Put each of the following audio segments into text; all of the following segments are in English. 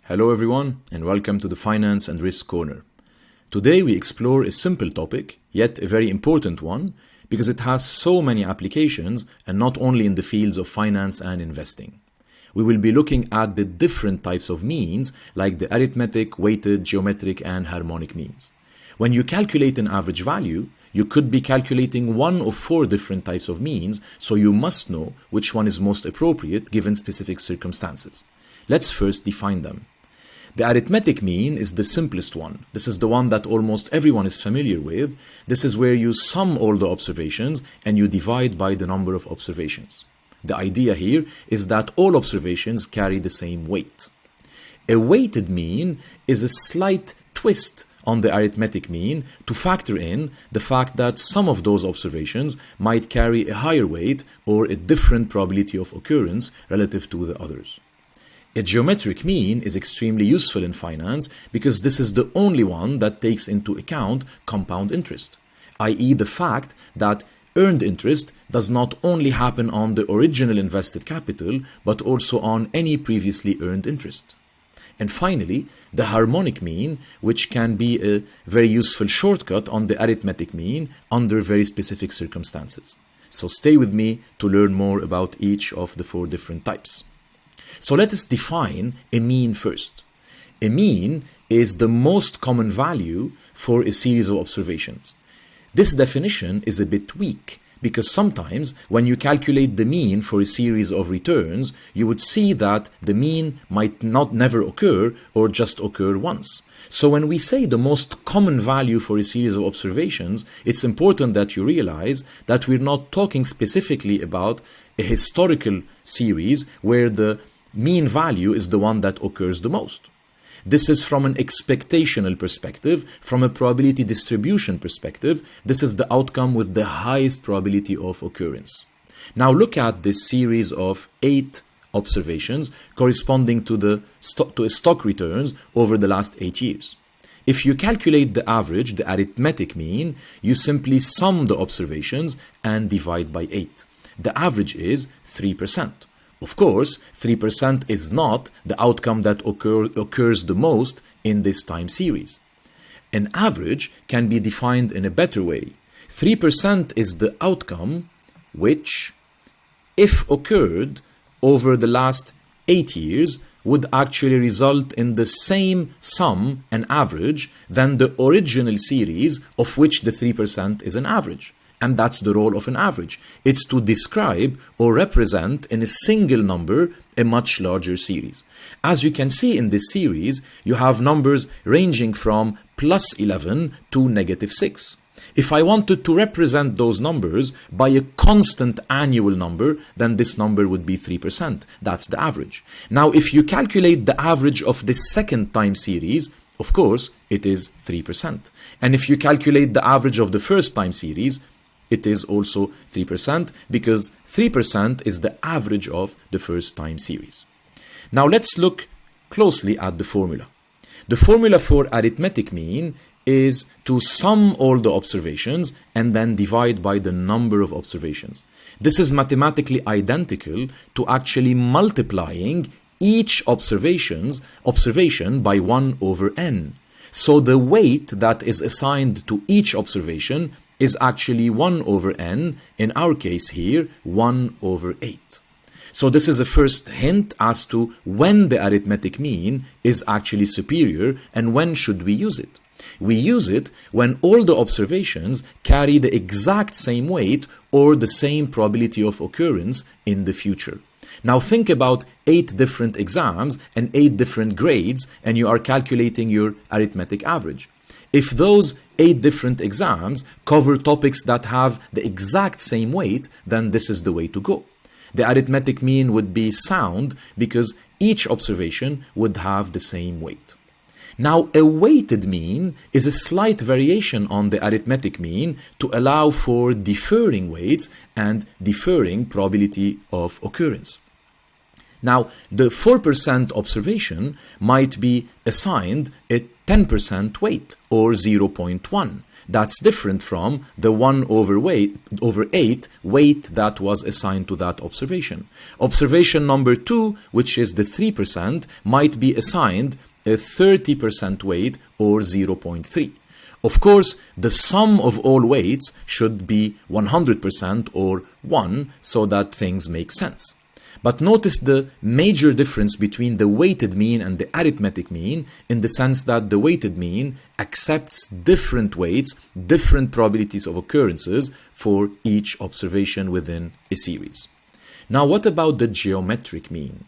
Hello everyone, and welcome to the Finance and Risk Corner. Today we explore a simple topic, yet a very important one, because it has so many applications and not only in the fields of finance and investing. We will be looking at the different types of means, like the arithmetic, weighted, geometric, and harmonic means. When you calculate an average value, you could be calculating one of four different types of means, so you must know which one is most appropriate given specific circumstances. Let's first define them. The arithmetic mean is the simplest one. This is the one that almost everyone is familiar with. This is where you sum all the observations and you divide by the number of observations. The idea here is that all observations carry the same weight. A weighted mean is a slight twist on the arithmetic mean to factor in the fact that some of those observations might carry a higher weight or a different probability of occurrence relative to the others. A geometric mean is extremely useful in finance because this is the only one that takes into account compound interest, i.e. the fact that earned interest does not only happen on the original invested capital, but also on any previously earned interest. And finally, the harmonic mean, which can be a very useful shortcut on the arithmetic mean under very specific circumstances. So stay with me to learn more about each of the four different types. So let us define a mean first. A mean is the most common value for a series of observations. This definition is a bit weak because sometimes when you calculate the mean for a series of returns, you would see that the mean might never occur or just occur once. So when we say the most common value for a series of observations, it's important that you realize that we're not talking specifically about a historical series where the mean value is the one that occurs the most. This is from an expectational perspective, from a probability distribution perspective. This is the outcome with the highest probability of occurrence. Now look at this series of 8 observations corresponding to stock returns over the last 8 years. If you calculate the average, the arithmetic mean, you simply sum the observations and divide by 8. The average is 3%. Of course, 3% is not the outcome that occurs the most in this time series. An average can be defined in a better way. 3% is the outcome which, if occurred over the last 8 years, would actually result in the same sum and average than the original series of which the 3% is an average. And that's the role of an average. It's to describe or represent in a single number a much larger series. As you can see in this series, you have numbers ranging from plus 11 to negative 6. If I wanted to represent those numbers by a constant annual number, then this number would be 3%. That's the average. Now, if you calculate the average of the second time series, of course, it is 3%. And if you calculate the average of the first time series, it is also 3% because 3% is the average of the first time series. Now let's look closely at the formula. The formula for arithmetic mean is to sum all the observations and then divide by the number of observations. This is mathematically identical to actually multiplying each observation by 1 over n. So the weight that is assigned to each observation is actually 1 over n, in our case here, 1 over 8. So this is a first hint as to when the arithmetic mean is actually superior and when should we use it. We use it when all the observations carry the exact same weight or the same probability of occurrence in the future. Now think about 8 different exams and 8 different grades and you are calculating your arithmetic average. If those 8 different exams cover topics that have the exact same weight, then this is the way to go. The arithmetic mean would be sound because each observation would have the same weight. Now, a weighted mean is a slight variation on the arithmetic mean to allow for differing weights and differing probability of occurrence. Now, the 4% observation might be assigned a 10% weight or 0.1. That's different from the 1 over 8 weight that was assigned to that observation. Observation number 2, which is the 3%, might be assigned a 30% weight or 0.3. Of course, the sum of all weights should be 100% or 1 so that things make sense. But notice the major difference between the weighted mean and the arithmetic mean, in the sense that the weighted mean accepts different weights, different probabilities of occurrences for each observation within a series. Now, what about the geometric mean?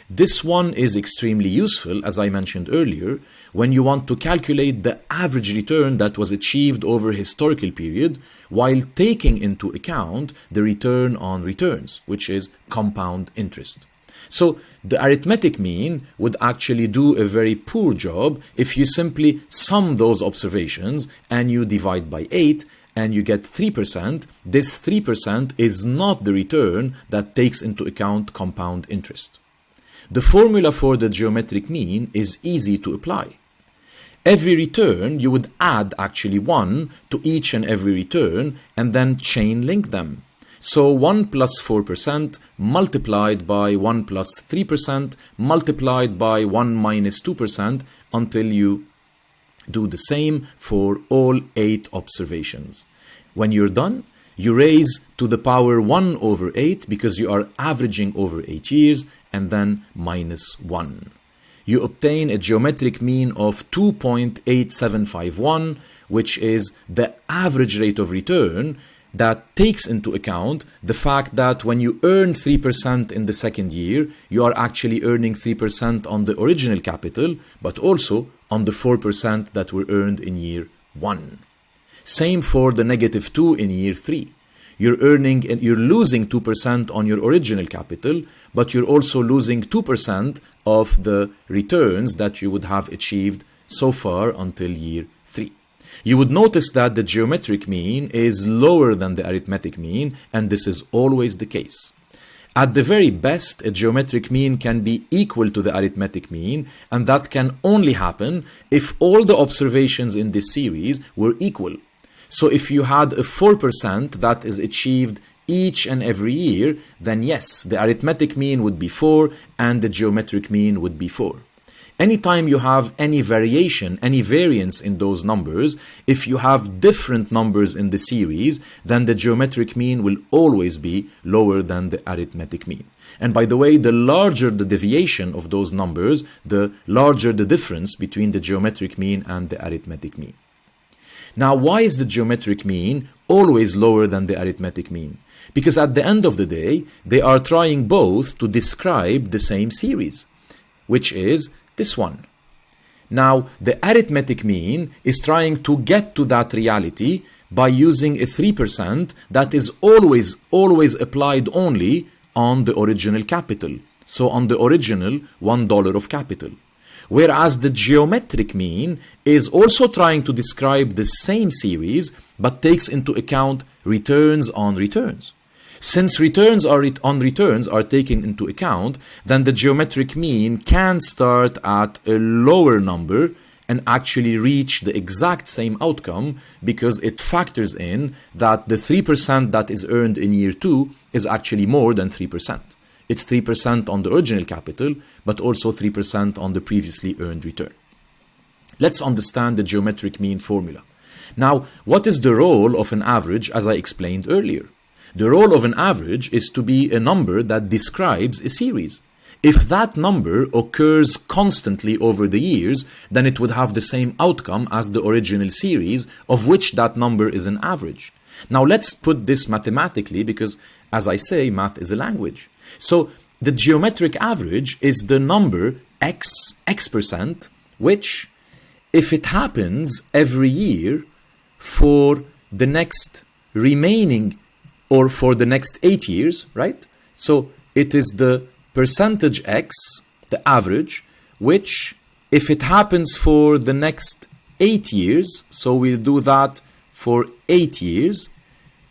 This one is extremely useful, as I mentioned earlier, when you want to calculate the average return that was achieved over a historical period while taking into account the return on returns, which is compound interest. So the arithmetic mean would actually do a very poor job if you simply sum those observations and you divide by 8 and you get 3%. This 3% is not the return that takes into account compound interest. The formula for the geometric mean is easy to apply. Every return, you would add actually 1 to each and every return and then chain link them. So 1 plus 4% multiplied by 1 plus 3% multiplied by 1 minus 2% until you do the same for all 8 observations. When you're done, you raise to the power 1 over 8 because you are averaging over 8 years, and then minus 1. You obtain a geometric mean of 2.8751, which is the average rate of return that takes into account the fact that when you earn 3% in the second year, you are actually earning 3% on the original capital, but also on the 4% that were earned in year 1. Same for the negative 2 in year 3. You're losing 2% on your original capital, but you're also losing 2% of the returns that you would have achieved so far until year 3. You would notice that the geometric mean is lower than the arithmetic mean, and this is always the case. At the very best, a geometric mean can be equal to the arithmetic mean, and that can only happen if all the observations in this series were equal. So if you had a 4% that is achieved each and every year, then yes, the arithmetic mean would be 4 and the geometric mean would be 4. Anytime you have any variation, any variance in those numbers, if you have different numbers in the series, then the geometric mean will always be lower than the arithmetic mean. And by the way, the larger the deviation of those numbers, the larger the difference between the geometric mean and the arithmetic mean. Now, why is the geometric mean always lower than the arithmetic mean? Because at the end of the day, they are trying both to describe the same series, which is this one. Now, the arithmetic mean is trying to get to that reality by using a 3% that is always applied only on the original capital. So on the original $1 of capital. Whereas the geometric mean is also trying to describe the same series, but takes into account returns on returns. Since returns on returns are taken into account, then the geometric mean can start at a lower number and actually reach the exact same outcome because it factors in that the 3% that is earned in year 2 is actually more than 3%. It's 3% on the original capital, but also 3% on the previously earned return. Let's understand the geometric mean formula. Now, what is the role of an average, as I explained earlier? The role of an average is to be a number that describes a series. If that number occurs constantly over the years, then it would have the same outcome as the original series, of which that number is an average. Now, let's put this mathematically because, as I say, math is a language. So the geometric average is the number x%, which, if it happens every year for the next remaining or for the next 8 years, right? So it is the percentage x, the average, which if it happens for the next 8 years, so we'll do that for 8 years,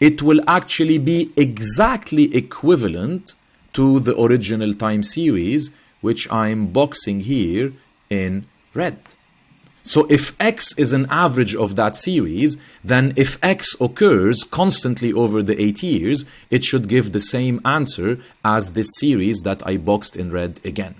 it will actually be exactly equivalent to the original time series, which I'm boxing here in red. So if X is an average of that series, then if X occurs constantly over the 8 years, it should give the same answer as this series that I boxed in red again.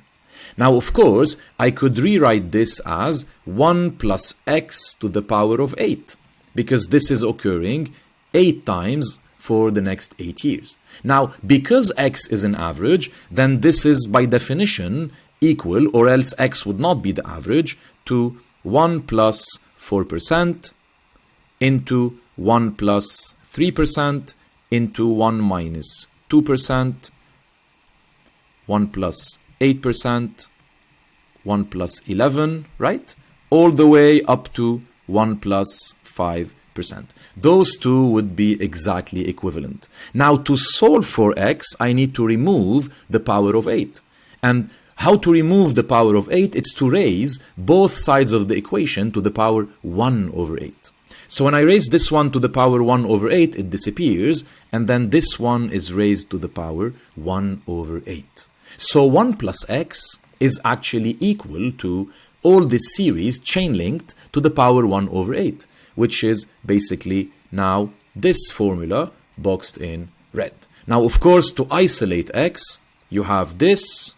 Now, of course, I could rewrite this as 1 plus X to the power of 8, because this is occurring 8 times for the next 8 years. Now, because X is an average, then this is by definition equal, or else X would not be the average, to 1 plus 4% into 1 plus 3% into 1 minus 2%, 1 plus 8%, 1 plus 11, right? All the way up to 1 plus 5%. Those two would be exactly equivalent. Now, to solve for X, I need to remove the power of 8. And how to remove the power of 8? It's to raise both sides of the equation to the power 1 over 8. So when I raise this one to the power 1 over 8, it disappears, and then this one is raised to the power 1 over 8. So 1 plus X is actually equal to all this series chain linked to the power 1 over 8, which is basically now this formula boxed in red. Now, of course, to isolate X, you have this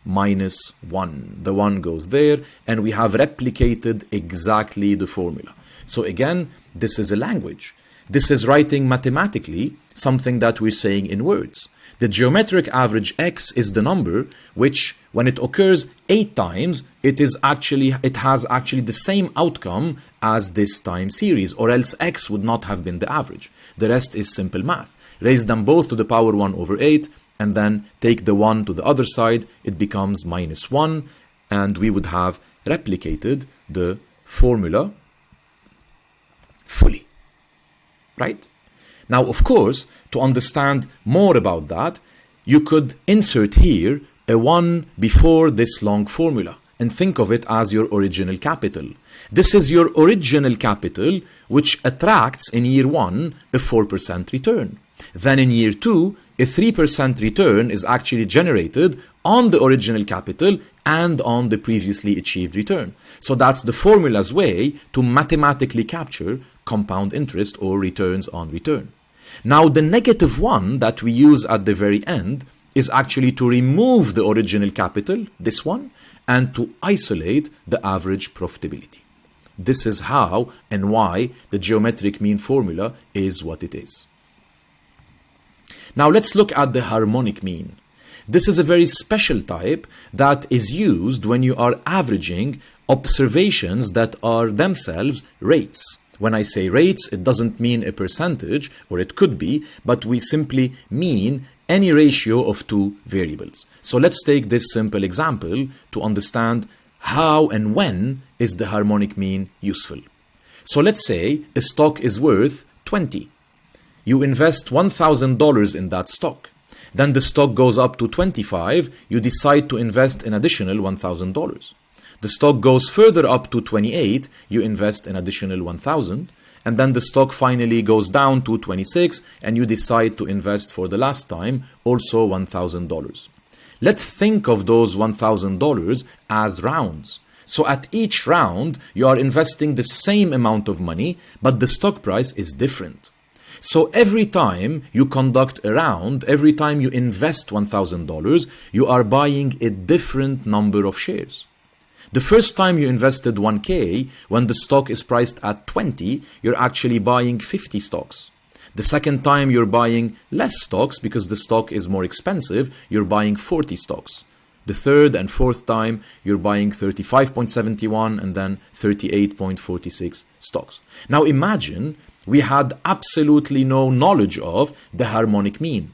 minus 1. The 1 goes there, and we have replicated exactly the formula. So again, this is a language. This is writing mathematically something that we're saying in words. The geometric average X is the number which, when it occurs 8 times, it has actually the same outcome as this time series, or else X would not have been the average. The rest is simple math. Raise them both to the power 1 over 8, and then take the 1 to the other side, it becomes minus 1, and we would have replicated the formula fully, right? Now, of course, to understand more about that, you could insert here a 1 before this long formula and think of it as your original capital. This is your original capital, which attracts in year 1 a 4% return. Then in year 2, a 3% return is actually generated on the original capital and on the previously achieved return. So that's the formula's way to mathematically capture compound interest or returns on return. Now, the negative 1 that we use at the very end is actually to remove the original capital, this one, and to isolate the average profitability. This is how and why the geometric mean formula is what it is. Now let's look at the harmonic mean. This is a very special type that is used when you are averaging observations that are themselves rates. When I say rates, it doesn't mean a percentage, or it could be, but we simply mean any ratio of two variables. So let's take this simple example to understand how and when is the harmonic mean useful. So let's say a stock is worth 20. You invest $1,000 in that stock. Then the stock goes up to 25. You decide to invest an additional $1,000. The stock goes further up to 28. You invest an additional 1,000. And then the stock finally goes down to 26, and you decide to invest for the last time also $1,000. Let's think of those $1,000 as rounds. So at each round, you are investing the same amount of money, but the stock price is different. So every time you conduct a round, every time you invest $1,000, you are buying a different number of shares. The first time you invested 1K, when the stock is priced at 20, you're actually buying 50 stocks. The second time you're buying less stocks because the stock is more expensive, you're buying 40 stocks. The third and fourth time, you're buying 35.71 and then 38.46 stocks. Now imagine we had absolutely no knowledge of the harmonic mean,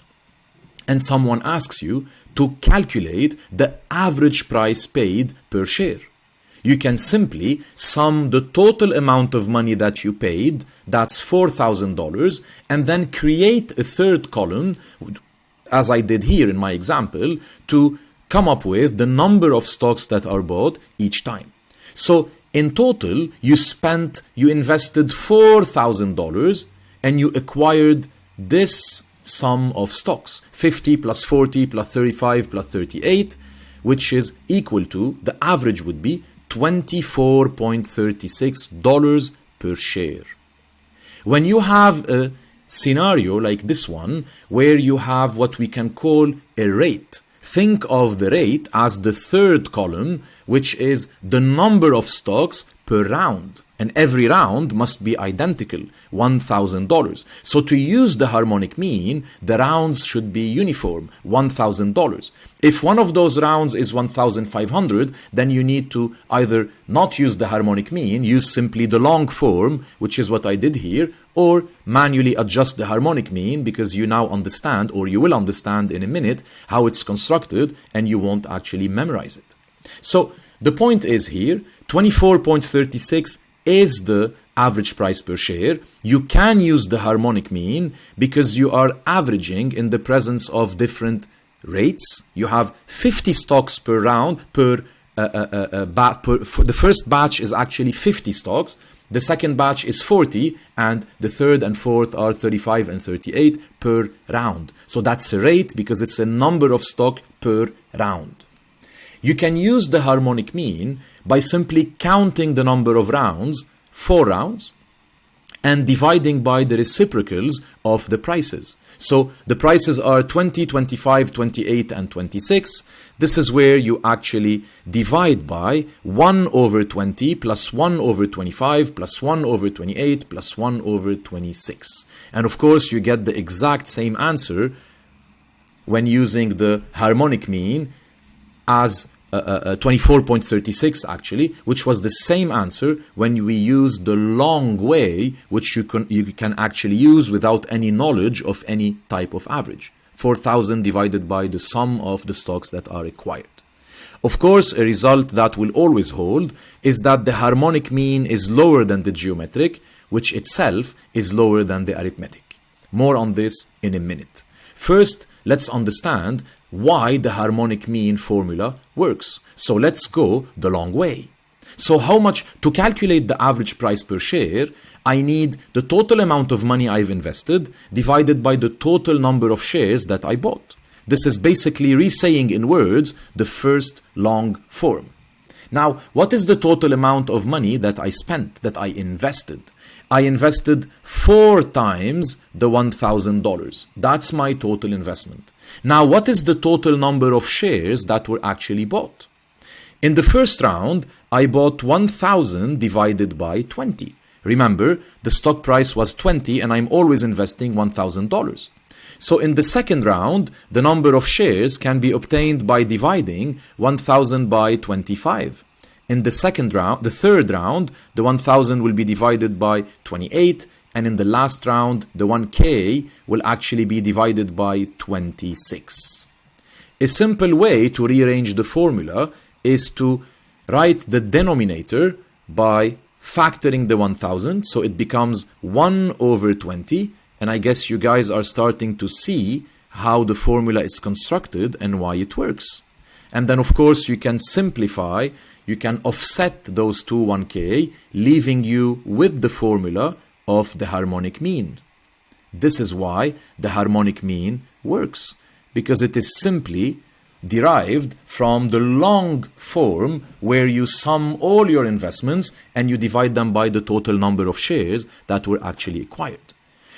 and someone asks you to calculate the average price paid per share. You can simply sum the total amount of money that you paid, that's $4,000, and then create a third column, as I did here in my example, to come up with the number of stocks that are bought each time. So in total, you invested $4,000 and you acquired this sum of stocks, 50 plus 40 plus 35 plus 38, which is equal to, the average would be $24.36 per share. When you have a scenario like this one, where you have what we can call a rate, think of the rate as the third column, which is the number of stocks per round. And every round must be identical, $1,000. So to use the harmonic mean, the rounds should be uniform, $1,000. If one of those rounds is 1,500, then you need to either not use the harmonic mean, use simply the long form, which is what I did here, or manually adjust the harmonic mean, because you now understand, or you will understand in a minute, how it's constructed, and you won't actually memorize it. So the point is here, 24.36 is the average price per share. You can use the harmonic mean because you are averaging in the presence of different rates. You have 50 stocks per round the first batch is actually 50 stocks. The second batch is 40, and the third and fourth are 35 and 38 per round. So that's a rate because it's a number of stock per round. You can use the harmonic mean by simply counting the number of rounds, 4 rounds, and dividing by the reciprocals of the prices. So the prices are 20, 25, 28, and 26. This is where you actually divide by 1 over 20 plus 1 over 25 plus 1 over 28 plus 1 over 26. And of course, you get the exact same answer when using the harmonic mean as 24.36 actually, which was the same answer when we used the long way, which you can actually use without any knowledge of any type of average. 4,000 divided by the sum of the stocks that are acquired. Of course, a result that will always hold is that the harmonic mean is lower than the geometric, which itself is lower than the arithmetic. More on this in a minute. First, let's understand why the harmonic mean formula works. So let's go the long way. So to calculate the average price per share, I need the total amount of money I've invested divided by the total number of shares that I bought. This is basically re-saying in words the first long form. Now, what is the total amount of money that I spent, that I invested? I invested 4 times the $1,000. That's my total investment. Now, what is the total number of shares that were actually bought? In the first round, I bought 1,000 divided by 20. Remember, the stock price was 20 and I'm always investing $1,000. So in the second round, the number of shares can be obtained by dividing 1,000 by 25. In the third round, the 1,000 will be divided by 28, and in the last round, the 1K will actually be divided by 26. A simple way to rearrange the formula is to write the denominator by factoring the 1,000, so it becomes 1 over 20, and I guess you guys are starting to see how the formula is constructed and why it works. And then, of course, you can simplify, you can offset those two 1K, leaving you with the formula of the harmonic mean. This is why the harmonic mean works, because it is simply derived from the long form where you sum all your investments and you divide them by the total number of shares that were actually acquired.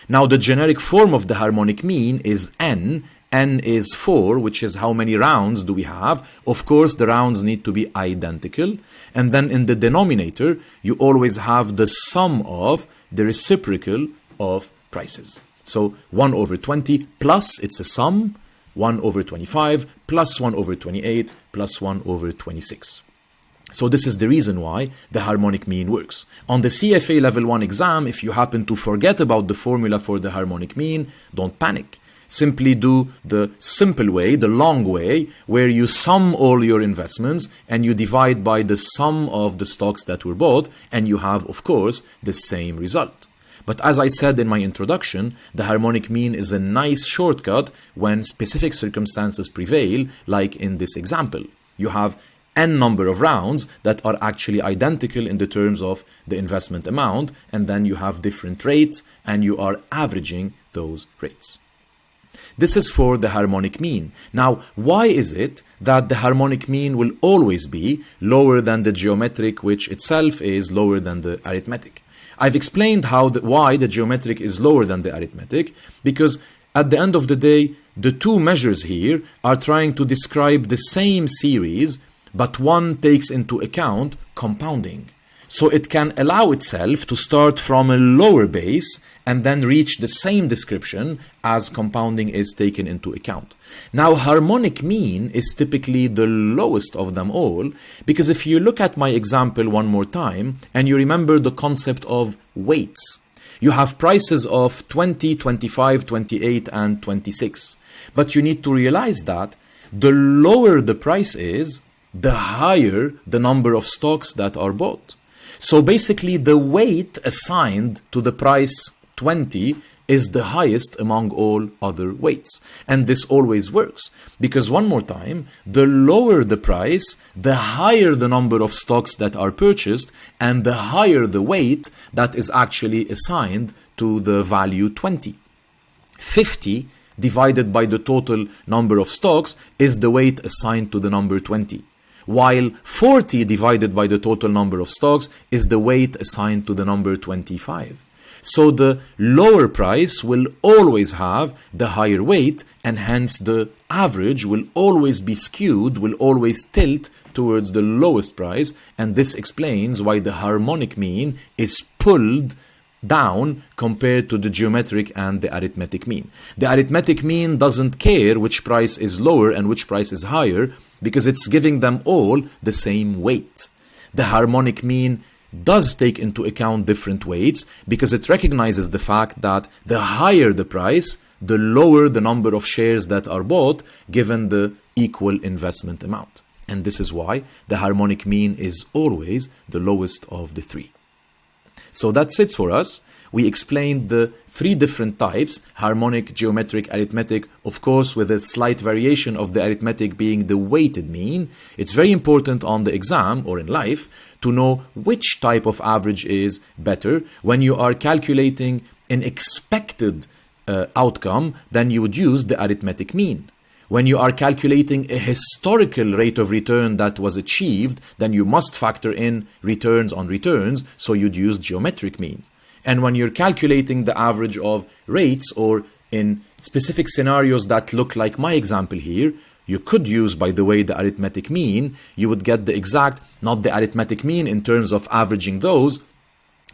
Now, the generic form of the harmonic mean is n. N is 4, which is how many rounds do we have. Of course, the rounds need to be identical. And then in the denominator, you always have the sum of the reciprocal of prices. So 1 over 20 plus, it's a sum, 1 over 25 plus 1 over 28 plus 1 over 26. So this is the reason why the harmonic mean works. On the CFA level 1 exam, if you happen to forget about the formula for the harmonic mean, don't panic. Simply do the simple way, the long way, where you sum all your investments and you divide by the sum of the stocks that were bought, and you have, of course, the same result. But as I said in my introduction, the harmonic mean is a nice shortcut when specific circumstances prevail, like in this example. You have n number of rounds that are actually identical in the terms of the investment amount, and then you have different rates, and you are averaging those rates. This is for the harmonic mean. Now, why is it that the harmonic mean will always be lower than the geometric, which itself is lower than the arithmetic. I've explained why the geometric is lower than the arithmetic, because at the end of the day, the two measures here are trying to describe the same series, but one takes into account compounding. So it can allow itself to start from a lower base and then reach the same description as compounding is taken into account. Now, harmonic mean is typically the lowest of them all, because if you look at my example one more time and you remember the concept of weights, you have prices of 20, 25, 28, and 26. But you need to realize that the lower the price is, the higher the number of stocks that are bought. So basically, the weight assigned to the price 20 is the highest among all other weights. And this always works, because one more time, the lower the price, the higher the number of stocks that are purchased, and the higher the weight that is actually assigned to the value 20. 50 divided by the total number of stocks is the weight assigned to the number 20. While 40 divided by the total number of stocks is the weight assigned to the number 25. So the lower price will always have the higher weight, and hence the average will always be skewed, will always tilt towards the lowest price, and this explains why the harmonic mean is pulled down compared to the geometric and the arithmetic mean. The arithmetic mean doesn't care which price is lower and which price is higher, because it's giving them all the same weight. The harmonic mean does take into account different weights, because it recognizes the fact that the higher the price, the lower the number of shares that are bought given the equal investment amount. And this is why the harmonic mean is always the lowest of the three. So that's it for us. We explained the three different types: harmonic, geometric, arithmetic, of course with a slight variation of the arithmetic being the weighted mean. It's very important on the exam or in life to know which type of average is better. When you are calculating an expected outcome, then you would use the arithmetic mean. When you are calculating a historical rate of return that was achieved, then you must factor in returns on returns, so you'd use geometric means. And when you're calculating the average of rates, or in specific scenarios that look like my example here, you could use, by the way, the arithmetic mean. You would get the exact, not the arithmetic mean in terms of averaging those,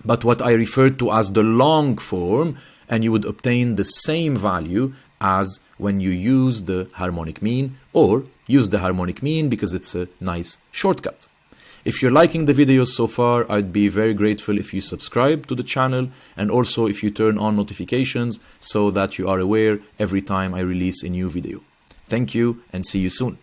but what I referred to as the long form, and you would obtain the same value as when you use the harmonic mean, or use the harmonic mean because it's a nice shortcut. If you're liking the videos so far, I'd be very grateful if you subscribe to the channel, and also if you turn on notifications so that you are aware every time I release a new video. Thank you, and see you soon.